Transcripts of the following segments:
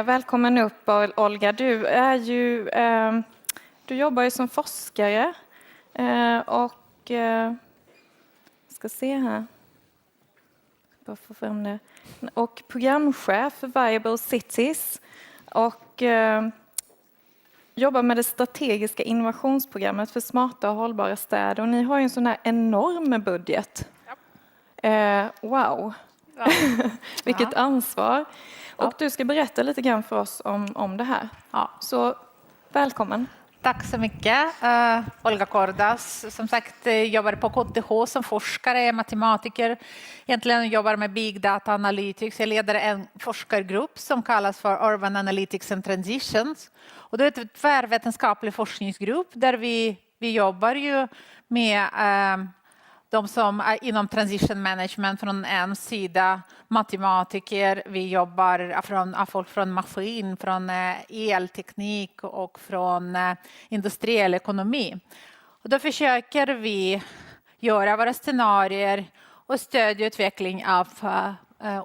Välkommen upp, Olga. Du jobbar ju som forskare och ska se här. Bara få fram det. Och programchef för Viable Cities och jobbar med det strategiska innovationsprogrammet för smarta och hållbara städer. Och ni har ju en sån här enorm budget. Wow! Ja. Vilket ansvar. Och du ska berätta lite grann för oss om det här. Ja. Så välkommen. Tack så mycket. Olga Kordas, som sagt, jobbar på KTH som forskare, matematiker. Egentligen jobbar med Big Data Analytics. Jag leder en forskargrupp som kallas för Urban Analytics and Transitions. Och det är en tvärvetenskaplig forskningsgrupp där vi jobbar ju med de som är inom transition management från en sida, matematiker, vi jobbar folk från maskin, från elteknik och från industriell ekonomi. Och då försöker vi göra våra scenarier och stödja utveckling av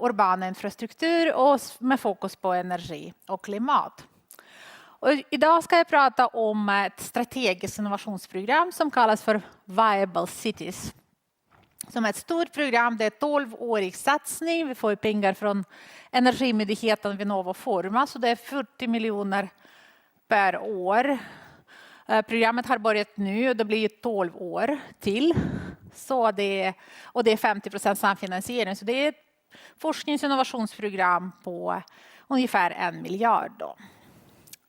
urban infrastruktur och med fokus på energi och klimat. Och idag ska jag prata om ett strategiskt innovationsprogram som kallas för Viable Cities. Som är ett stort program, det är 12-årig satsning. Vi får pengar från Energimyndigheten Vinnova Forma, så det är 40 miljoner per år. Programmet har börjat nu och det blir 12 år till. Så det är 50% samfinansiering. Så det är ett forsknings- och innovationsprogram på ungefär 1 miljard. Då.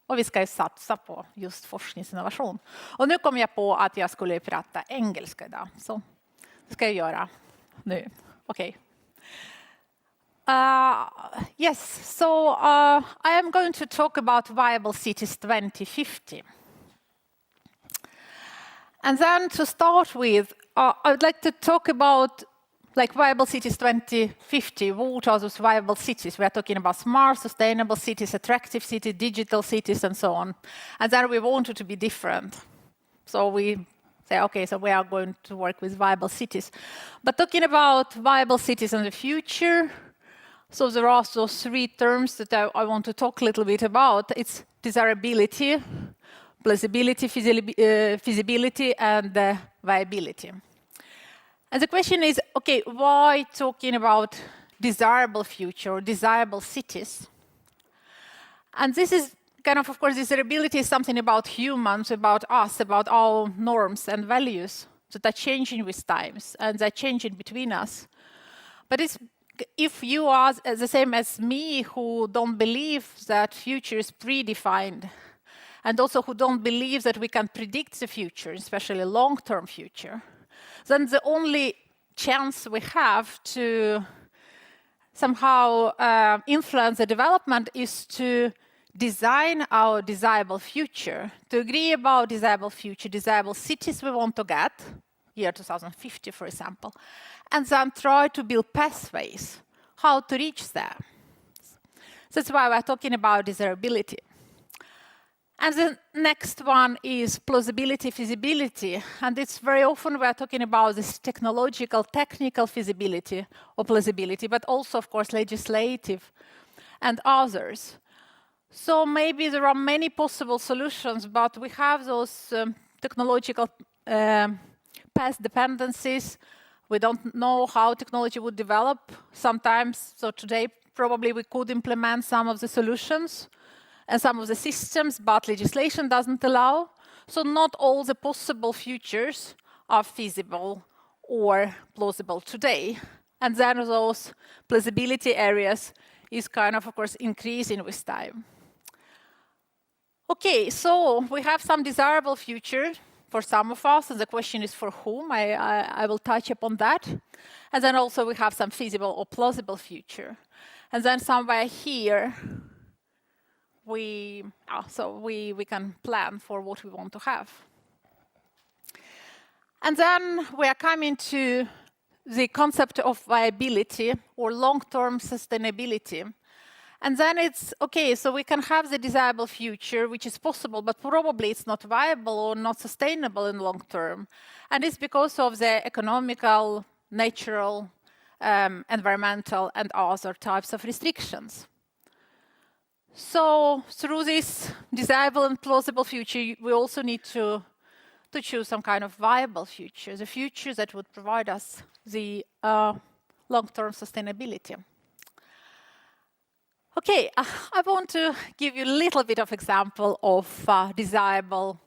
Och vi ska ju satsa på just forskningsinnovation. Och nu kom jag på att jag skulle prata engelska idag. Så det ska jag göra nu. Okej. Yes, so I am going to talk about Viable Cities 2050. And then to start with, I would like to talk about Viable Cities 2050. What are those viable cities? We are talking about smart, sustainable cities, attractive cities, digital cities, and so on. And then we want it to be different. So we say, okay, so we are going to work with viable cities. But talking about viable cities in the future, so there are those 3 terms that I want to talk a little bit about. It's desirability, plausibility, feasibility, and viability. And the question is, okay, why talking about desirable future or desirable cities? And this is kind of course, desirability is something about humans, about us, about our norms and values that are changing with times and they're changing between us. But if you are the same as me who don't believe that future is predefined and also who don't believe that we can predict the future, especially long-term future, then the only chance we have to somehow influence the development is to design our desirable future, to agree about desirable future, desirable cities we want to get, year 2050, for example, and then try to build pathways, how to reach there. That's why we're talking about desirability. And the next one is plausibility, feasibility. And it's very often we're talking about this technological, technical feasibility or plausibility, but also, of course, legislative and others. So maybe there are many possible solutions, but we have those technological past dependencies. We don't know how technology would develop sometimes. So today, probably we could implement some of the solutions and some of the systems, but legislation doesn't allow. So not all the possible futures are feasible or plausible today. And then those plausibility areas is kind of course, increasing with time. Okay, so we have some desirable future for some of us, and the question is for whom. I will touch upon that. And then also we have some feasible or plausible future. And then somewhere here, we can plan for what we want to have. And then we are coming to the concept of viability or long-term sustainability. And then it's, okay, so we can have the desirable future, which is possible, but probably it's not viable or not sustainable in long term. And it's because of the economical, natural, environmental, and other types of restrictions. So through this desirable and plausible future, we also need to choose some kind of viable future, the future that would provide us the long-term sustainability. Okay, I want to give you a little bit of example of desirable,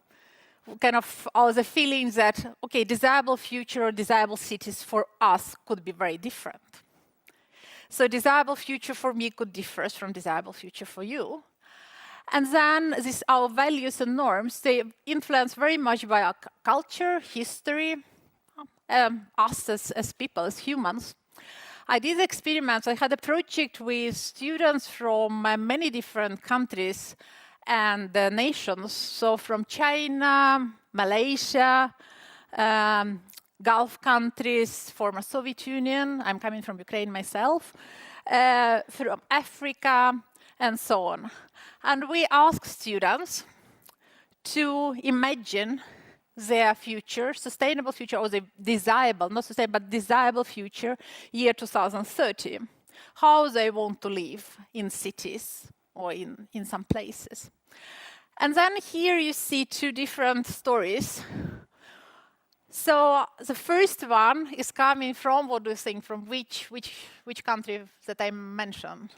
kind of all the feelings that, okay, desirable future or desirable cities for us could be very different. So desirable future for me could differ from desirable future for you. And then our values and norms, they influence very much by our culture, history, us as people, as humans. I did experiments. I had a project with students from many different countries and nations. So from China, Malaysia, Gulf countries, former Soviet Union. I'm coming from Ukraine myself. From Africa, and so on. And we asked students to imagine their future, sustainable future, or the desirable, not sustainable, but desirable future, year 2030. How they want to live in cities or in some places. And then here you see two different stories. So the first one is coming from, what do you think, from which country that I mentioned?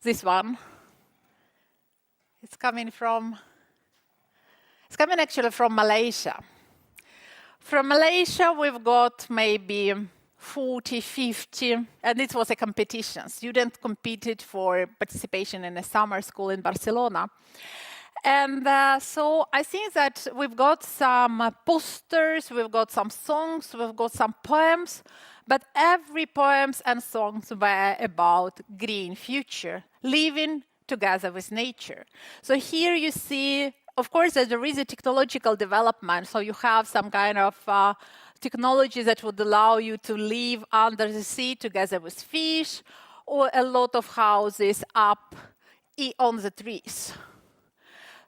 This one. It's coming actually from Malaysia. From Malaysia, we've got maybe 40, 50, and it was a competition. Students competed for participation in a summer school in Barcelona. And so I think that we've got some posters, we've got some songs, we've got some poems, but every poems and songs were about green future, living together with nature. So here you see, of course, that there is a technological development. So you have some kind of technology that would allow you to live under the sea together with fish, or a lot of houses up on the trees.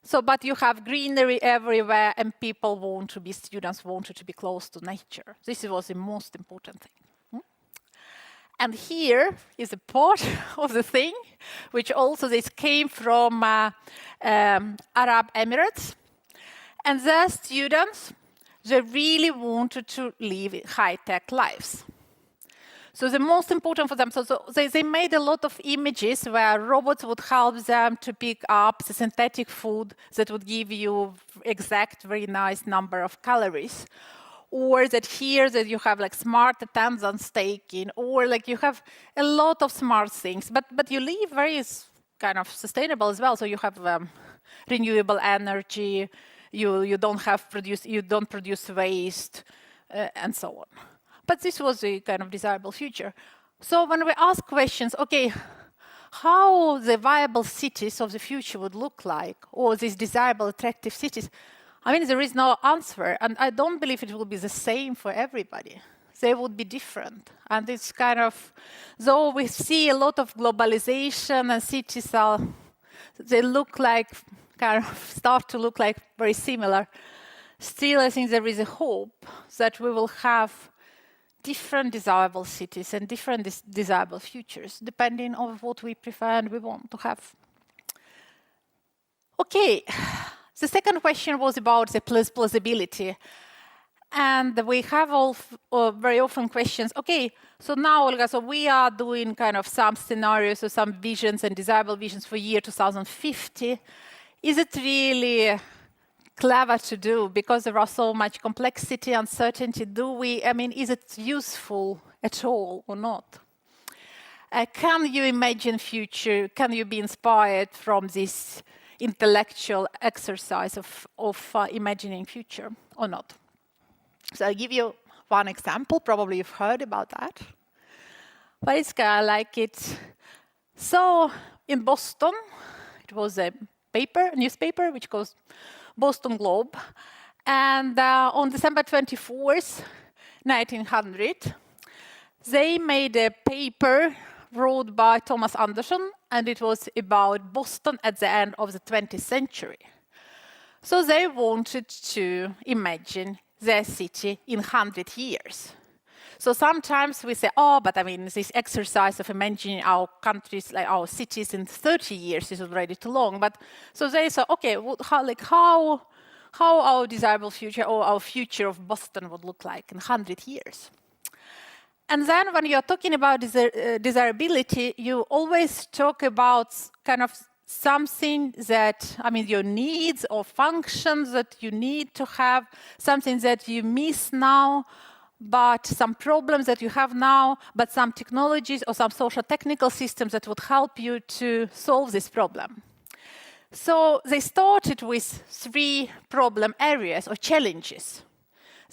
So, but you have greenery everywhere, and students wanted to be close to nature. This was the most important thing. And here is a part of the thing, which also this came from Arab Emirates. And their students, they really wanted to live high-tech lives. So the most important for them, so they made a lot of images where robots would help them to pick up the synthetic food that would give you exact, very nice number of calories. Or that here that you have like smart attendance taking, or like you have a lot of smart things, but you live very kind of sustainable as well. So you have renewable energy, you don't produce waste, and so on. But this was a kind of desirable future. So when we ask questions, okay, how the viable cities of the future would look like, or these desirable, attractive cities, I mean, there is no answer, and I don't believe it will be the same for everybody. They would be different. And it's kind of, though we see a lot of globalization and cities they look like, kind of start to look like very similar, still I think there is a hope that we will have different desirable cities and different desirable futures, depending on what we prefer and we want to have. Okay, the second question was about the plausibility. And we have very often questions, okay, so now, Olga, so we are doing kind of some scenarios or some visions and desirable visions for year 2050. Is it really clever to do because there are so much complexity, uncertainty? Is it useful at all or not? Can you imagine future? Can you be inspired from this intellectual exercise of imagining future or not? So I'll give you one example. Probably you've heard about that, but it's kind of like it. So in Boston, it was a newspaper, which goes Boston Globe. And on December 24th, 1900, they made a paper wrote by Thomas Anderson, and it was about Boston at the end of the 20th century. So they wanted to imagine their city in 100 years. So sometimes we say, oh, but I mean, this exercise of imagining our countries, like our cities in 30 years is already too long. But so they say, okay, how our desirable future or our future of Boston would look like in 100 years. And then when you're talking about desirability, you always talk about kind of something that, I mean, your needs or functions that you need to have, something that you miss now, but some problems that you have now, but some technologies or some social technical systems that would help you to solve this problem. So they started with 3 problem areas or challenges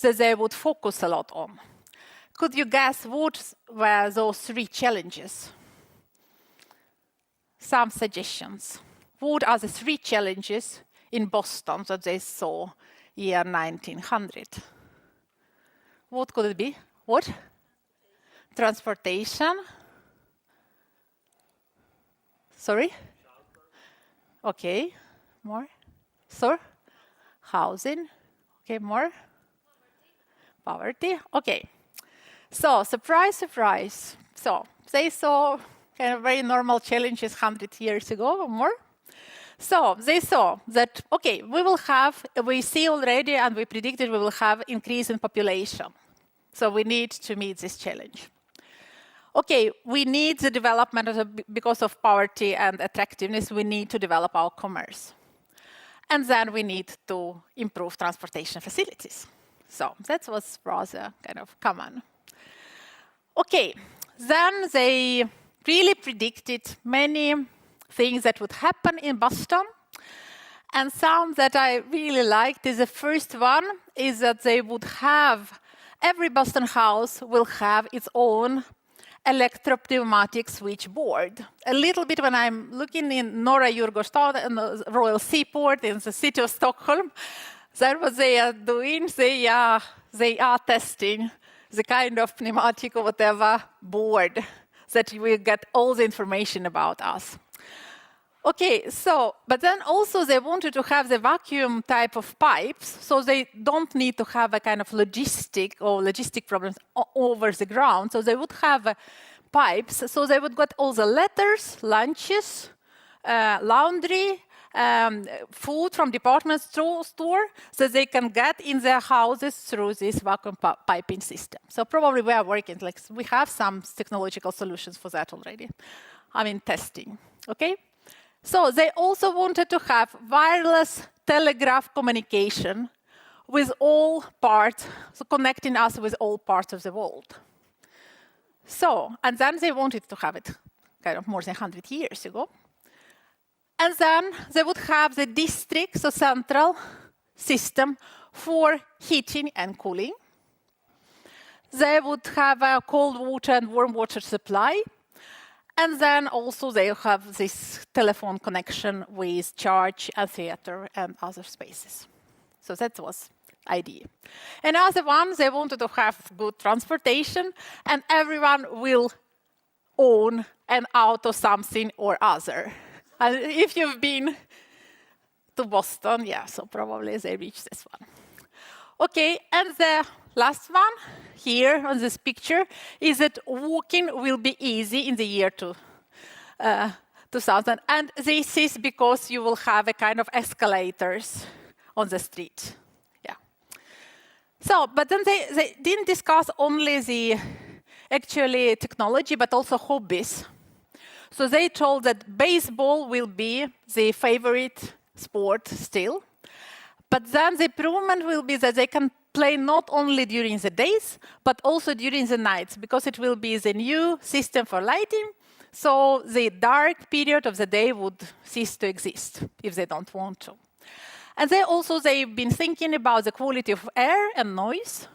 that they would focus a lot on. Could you guess what were those 3 challenges? Some suggestions. What are the 3 challenges in Boston that they saw year 1900? What could it be? What? Transportation. Sorry? Okay. More? Sir? Housing. Okay, more? Poverty. Okay. So, surprise, surprise. So, they saw kind of very normal challenges 100 years ago or more. So, they saw that, okay, we see already and we predicted we will have increase in population. So, we need to meet this challenge. Okay, we need the development because of poverty and attractiveness, we need to develop our commerce. And then we need to improve transportation facilities. So, that was rather kind of common. Okay, then they really predicted many things that would happen in Boston. And some that I really liked is the first one is that they would have, every Boston house will have its own electropneumatic switchboard. A little bit when I'm looking in Norra Djurgårdsstad and the Royal Seaport in the city of Stockholm, that's what they are doing. They are testing the kind of pneumatic or whatever board that will get all the information about us. Okay, so, but then also they wanted to have the vacuum type of pipes, so they don't need to have a kind of logistic problems over the ground. So they would have pipes, so they would get all the letters, lunches, laundry, food from department store, so they can get in their houses through this vacuum piping system. So probably we are working, like we have some technological solutions for that already. I mean, testing, okay? So they also wanted to have wireless telegraph communication with all parts, so connecting us with all parts of the world. So, and then they wanted to have it kind of more than 100 years ago. And then they would have the district, so central system for heating and cooling. They would have a cold water and warm water supply. And then also they have this telephone connection with church and theater and other spaces. So that was idea. Another one, they wanted to have good transportation and everyone will own an auto something or other. And if you've been to Boston, yeah, so probably they reached this one. Okay, and the last one here on this picture is that walking will be easy in the year 2000. And this is because you will have a kind of escalators on the street. Yeah. So, but then they didn't discuss only the actually technology, but also hobbies. So they told that baseball will be the favorite sport still. But then the improvement will be that they can play not only during the days, but also during the nights, because it will be the new system for lighting. So the dark period of the day would cease to exist if they don't want to. And they've been thinking about the quality of air and noise.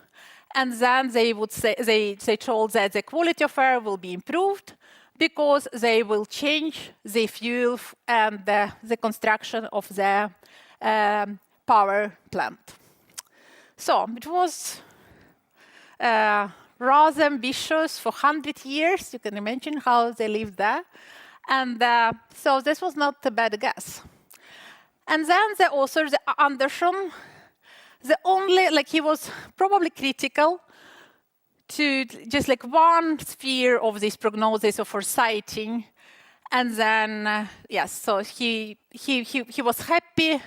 And then they would say, they told that the quality of air will be improved because they will change the fuel and the construction of the power plant. So it was rather ambitious for 100 years. You can imagine how they lived there. And so this was not a bad guess. And then the author, the Anderson, he was probably critical to just like one sphere of this prognosis of foresighting. And then, yes, so he was happy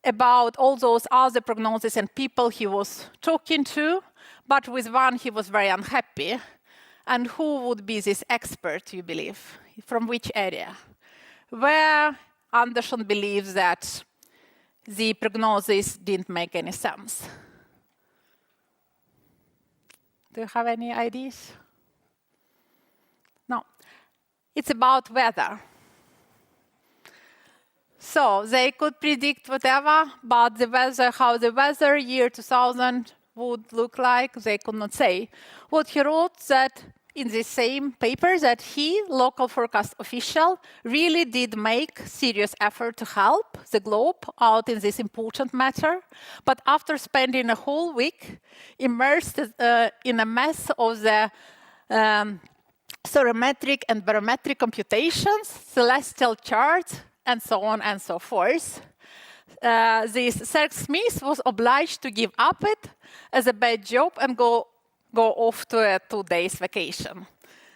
about all those other prognoses and people he was talking to, but with one he was very unhappy. And who would be this expert, you believe? From which area? Where Anderson believes that the prognosis didn't make any sense. Do you have any ideas? No. It's about weather. So they could predict whatever, but the weather, how the weather year 2000 would look like, they could not say. What he wrote that in the same paper that he, local forecast official, really did make serious effort to help the globe out in this important matter. But after spending a whole week immersed in a mess of the sorometric and barometric computations, celestial charts, and so on and so forth, this Sir Smith was obliged to give up it as a bad job and go off to a 2 days vacation.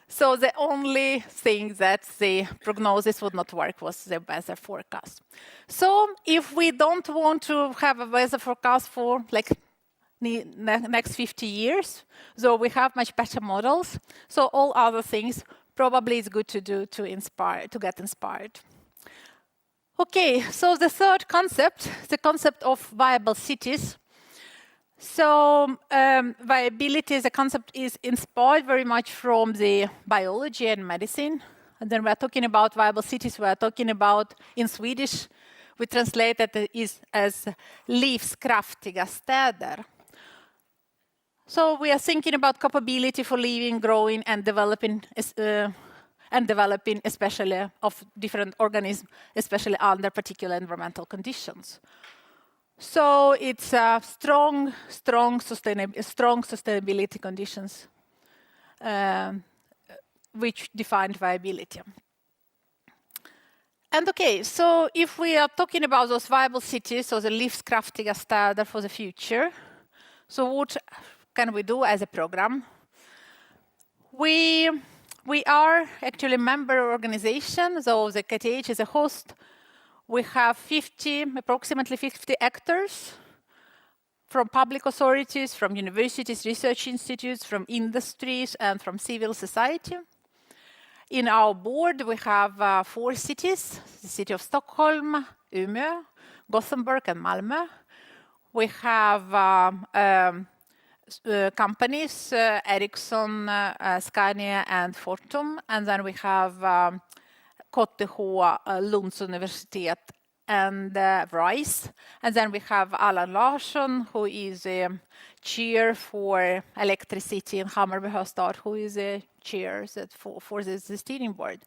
So the only thing that the prognosis would not work was the weather forecast. So if we don't want to have a weather forecast for like next 50 years, so we have much better models. So all other things probably is good to do to get inspired. Okay, so the third concept, the concept of viable cities. So viability as a concept is inspired very much from the biology and medicine. And then we're talking about viable cities, we're talking about, in Swedish, we translate that as livskraftiga städer. So we are thinking about capability for living, growing, and developing especially of different organisms, especially under particular environmental conditions. So it's strong sustainability conditions which define viability. And okay, so if we are talking about those viable cities, or the livskraftiga städer for the future, so what can we do as a program? We are actually a member organization, so the KTH is a host. We have approximately 50 actors from public authorities, from universities, research institutes, from industries, and from civil society. In our board, we have 4 cities, the city of Stockholm, Umeå, Gothenburg, and Malmö. We have companies, Ericsson, Scania, and Fortum, and then we have KTH, Lunds universitet, and RISE. And then we have Allan Larsson, who is a chair for electricity in Hammarby Höstad, who is a chair for the steering board.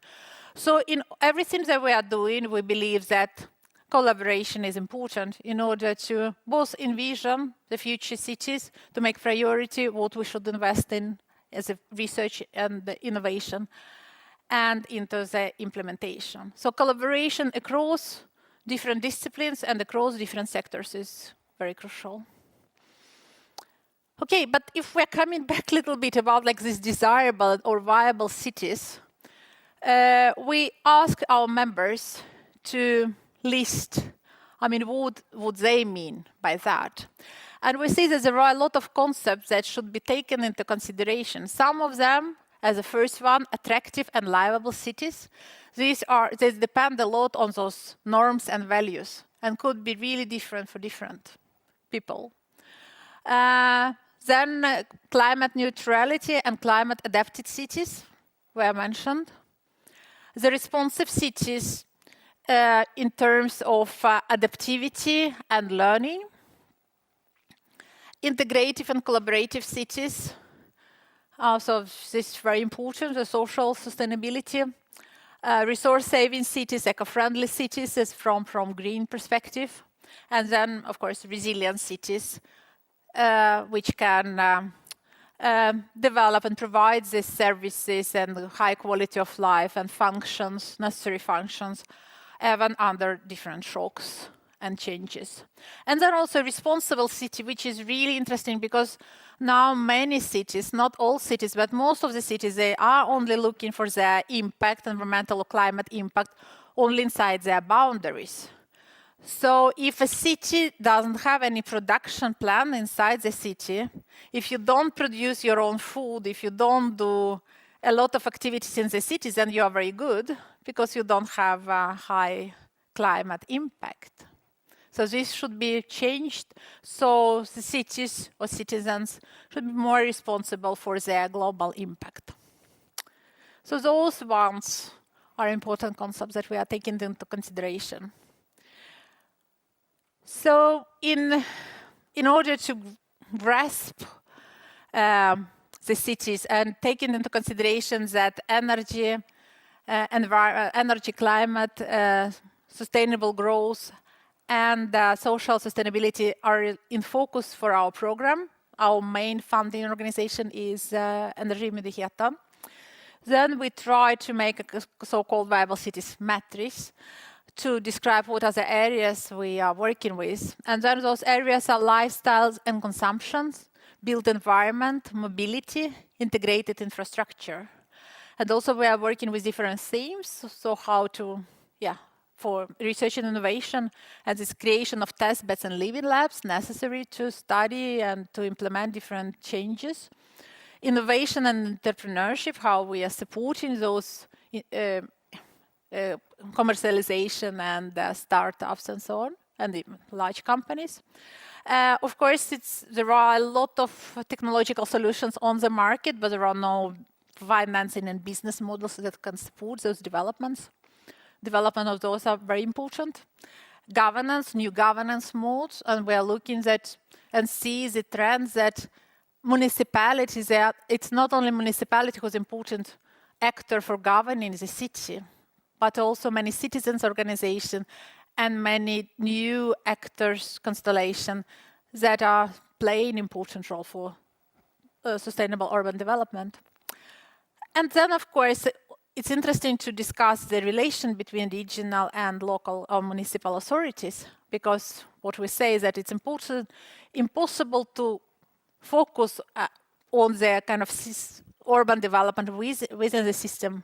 So in everything that we are doing, we believe that collaboration is important in order to both envision the future cities, to make priority what we should invest in as a research and the innovation, and into the implementation. So collaboration across different disciplines and across different sectors is very crucial. Okay, but if we're coming back a little bit about like these desirable or viable cities, we ask our members to list, what would they mean by that? And we see that there are a lot of concepts that should be taken into consideration. Some of them, as the first one, attractive and livable cities. They depend a lot on those norms and values and could be really different for different people. Then climate neutrality and climate adapted cities were mentioned. The responsive cities in terms of adaptivity and learning. Integrative and collaborative cities. So this is very important, the social sustainability. Resource-saving cities, eco-friendly cities is from green perspective. And then, of course, resilient cities, which can develop and provide these services and high quality of life and functions, necessary functions, even under different shocks and changes. And then also responsible city, which is really interesting because now many cities, not all cities, but most of the cities, they are only looking for their impact, environmental or climate impact, only inside their boundaries. So if a city doesn't have any production plan inside the city, if you don't produce your own food, if you don't do a lot of activities in the cities, then you are very good because you don't have a high climate impact. So this should be changed. So the cities or citizens should be more responsible for their global impact. So those ones are important concepts that we are taking into consideration. So in order to grasp the cities and taking into consideration that energy, climate, sustainable growth, and social sustainability are in focus for our program. Our main funding organization is Energimyndigheten. Then we try to make a so-called viable cities matrix to describe what are the areas we are working with. And then those areas are lifestyles and consumptions, built environment, mobility, integrated infrastructure. And also we are working with different themes, so how to, for research and innovation, and this creation of test beds and living labs necessary to study and to implement different changes. Innovation and entrepreneurship, how we are supporting those commercialization and startups and so on, and the large companies. Of course, there are a lot of technological solutions on the market, but there are no financing and business models that can support those developments. Development of those are very important. Governance, new governance modes, and we are looking at and see the trends that municipalities, it's not only municipality who's important actor for governing the city, but also many citizens organizations and many new actors constellation that are playing important role for sustainable urban development. And then, of course, it's interesting to discuss the relation between regional and local or municipal authorities, because what we say is that it's impossible to focus on the kind of urban development within the system,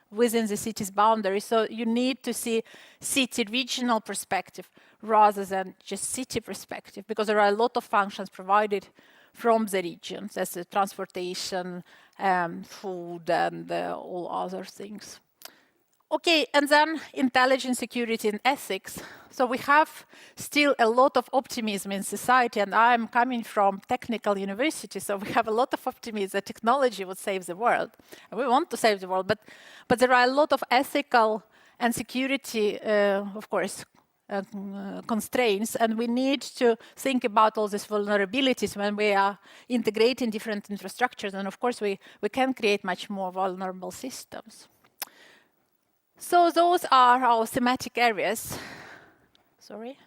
within the city's boundaries. So you need to see city regional perspective rather than just city perspective, because there are a lot of functions provided from the regions, as transportation, food, and all other things. Okay, and then intelligence, security, and ethics. So we have still a lot of optimism in society, and I'm coming from technical university, so we have a lot of optimism that technology would save the world. And we want to save the world, but there are a lot of ethical and security, of course, constraints, and we need to think about all these vulnerabilities when we are integrating different infrastructures, and of course we can create much more vulnerable systems. So those are our thematic areas. Sorry.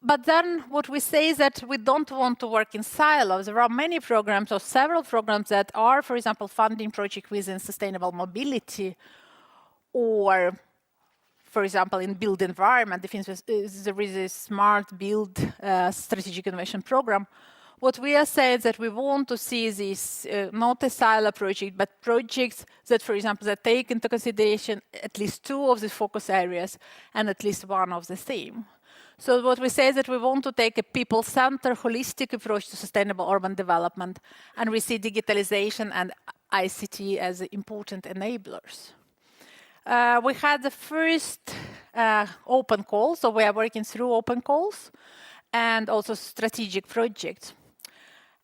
But then what we say is that we don't want to work in silos. There are many programs or several programs that are, for example, funding projects within sustainable mobility, or, for example, in build environment. There is a smart build strategic innovation program. What we are saying is that we want to see this not a silo project, but projects that, for example, that take into consideration at least two of the focus areas and at least one of the theme. So what we say is that we want to take a people-centered, holistic approach to sustainable urban development, and we see digitalization and ICT as important enablers. We had the first open call, so we are working through open calls and also strategic projects.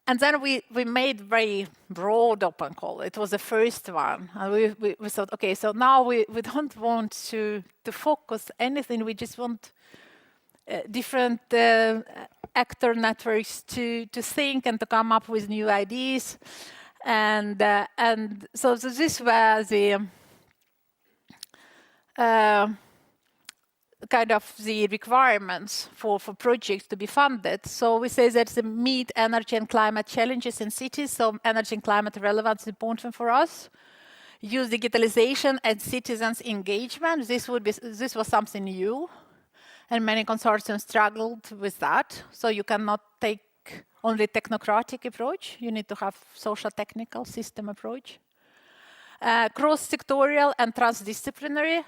And then we made very broad open call. It was the first one. And we thought, okay, so now we don't want to focus anything. We just want different actor networks to think and to come up with new ideas. And so this was the kind of the requirements for projects to be funded. So we say that the meet energy and climate challenges in cities, so energy and climate relevance is important for us. use digitalization and citizens' engagement. This was something new, and many consortiums struggled with that. So you cannot take only technocratic approach. You need to have social, technical, system approach. Cross-sectorial and transdisciplinary,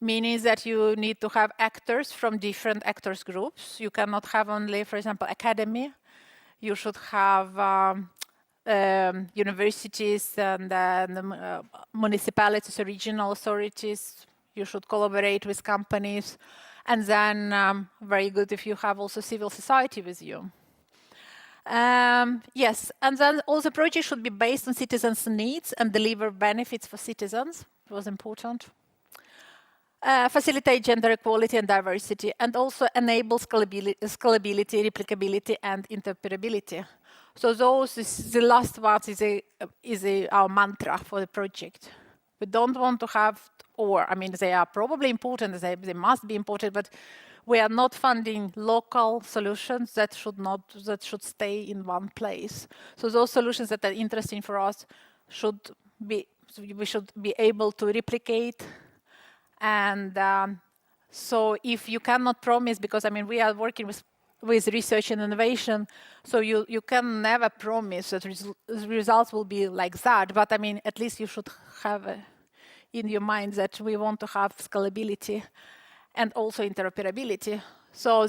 meaning that you need to have actors from different actors groups. You cannot have only, for example, academy. You should have universities and municipalities, regional authorities. You should collaborate with companies. And then very good if you have also civil society with you. Yes, and then all the projects should be based on citizens' needs and deliver benefits for citizens. It was important. Facilitate gender equality and diversity, and also enable scalability, replicability, and interoperability. So the last one is our mantra for the project. We don't want to have, I mean, they are probably important, they must be important, but we are not funding local solutions that should stay in one place. So those solutions that are interesting for us we should be able to replicate. And so if you cannot promise, because I mean, we are working with research and innovation, so you can never promise that results will be like that, but I mean, at least you should have in your mind that we want to have scalability and also interoperability, so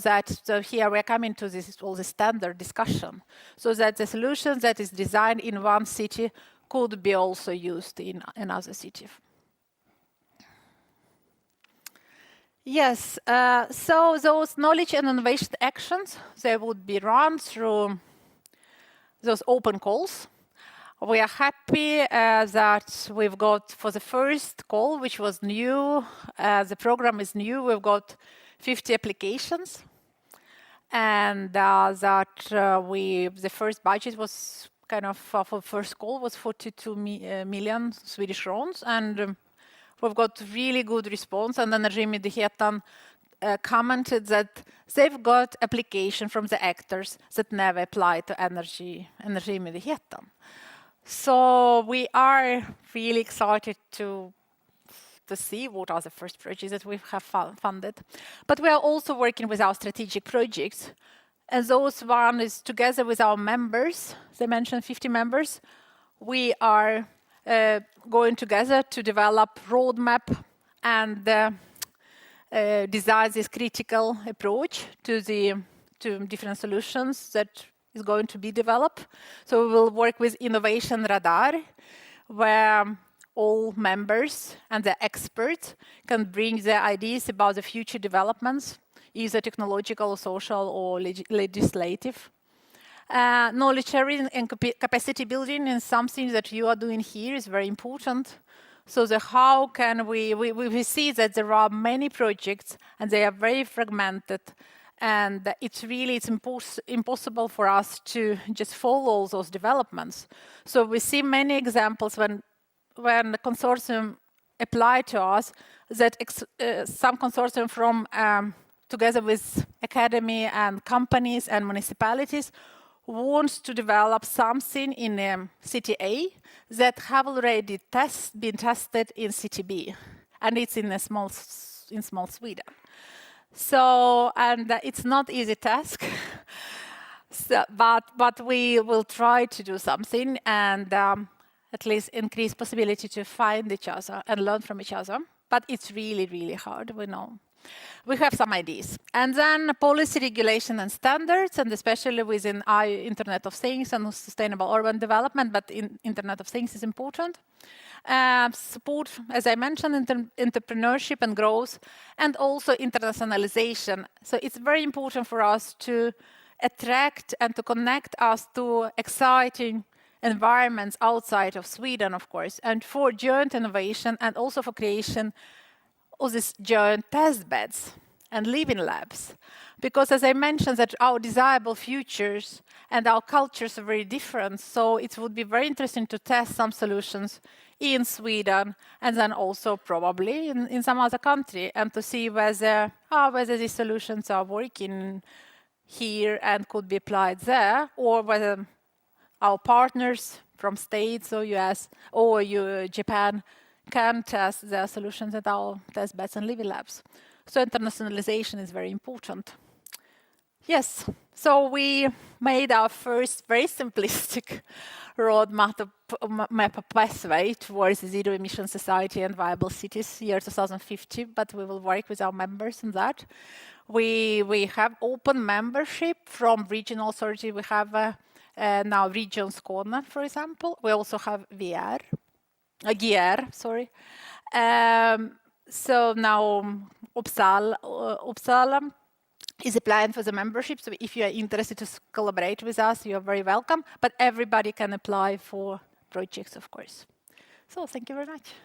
here we're coming to all the standard discussion, so that the solution that is designed in one city could be also used in another city. Yes, so those knowledge and innovation actions, they would be run through those open calls. We are happy that we've got, for the first call, which was new, the program is new, we've got 50 applications. And the first budget was kind of, for the first call, was 42 million Swedish crowns. And we've got really good response. And Energimyndigheten commented that they've got application from the actors that never applied to Energimyndigheten. So we are really excited to see what are the first projects that we have funded. But we are also working with our strategic projects. And those one is together with our members, they mentioned 50 members, we are going together to develop roadmap and design this critical approach to different solutions that is going to be developed. So we will work with Innovation Radar, where all members and the experts can bring their ideas about the future developments, either technological, social, or legislative. Knowledge sharing and capacity building is something that you are doing here is very important. So how can we see that there are many projects and they are very fragmented, and it's impossible for us to just follow those developments. So we see many examples when the consortium apply to us that some consortium from together with academy and companies and municipalities wants to develop something in city A that have already been tested in city B, and it's in small Sweden. So, and it's not easy task, so, but we will try to do something and at least increase possibility to find each other and learn from each other. But it's really, really hard, we know. We have some ideas. And then policy, regulation and standards, and especially within Internet of Things and sustainable urban development, but Internet of Things is important. Support, as I mentioned, entrepreneurship and growth, and also internationalization. So it's very important for us to attract and to connect us to exciting environments outside of Sweden, of course, and for joint innovation and also for creation of these joint test beds and living labs. Because as I mentioned, that our desirable futures and our cultures are very different, so it would be very interesting to test some solutions in Sweden and then also probably in some other country, and to see whether these solutions are working here and could be applied there, or whether our partners from States or US or Japan can test their solutions at our test beds and living labs. So internationalization is very important. Yes, so we made our first very simplistic roadmap of pathway towards a zero emission society and viable cities year 2050, but we will work with our members on that. We have open membership from regional authority. We have now Region Skåne, for example. We also have GR, sorry. So now Uppsala is applying for the membership. So if you are interested to collaborate with us, you are very welcome. But everybody can apply for projects, of course. So thank you very much.